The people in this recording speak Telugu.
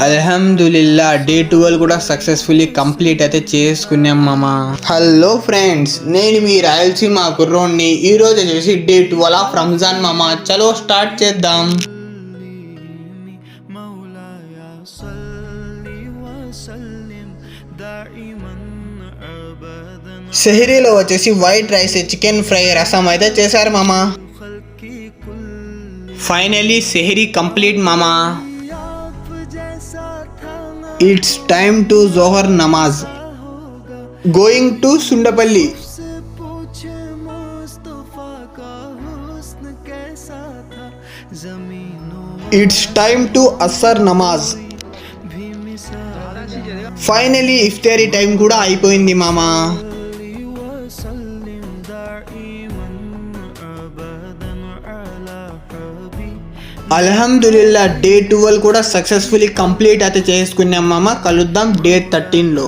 అల్హమ్దులిల్లా డే 12 కూడా సక్సెస్ఫుల్లీ కంప్లీట్ అయితే చేసుకున్నాం మామ. హలో ఫ్రెండ్స్, నేను మీ రాయలసీమ కుర్రోడ్ని. ఈరోజు వచ్చేసి డే 12 ఆఫ్ రంజాన్ మామ. చలో స్టార్ట్ చేద్దాం. సెహరీలో వచ్చేసి వైట్ రైస్, చికెన్ ఫ్రై, రసం అయితే చేశారు మామ. ఫైనలీ సెహరీ కంప్లీట్ మామ. It's time to Zohar Namaz. Going to Sundapalli. It's time to Asar Namaz. Finally iftari time kuda అయిపోయింది మామా. అల్హమ్దులిల్లా డే 12 కూడా సక్సెస్ఫుల్లీ కంప్లీట్ అయితే చేసుకున్నాం మామ. కలుద్దాం డే 13లో.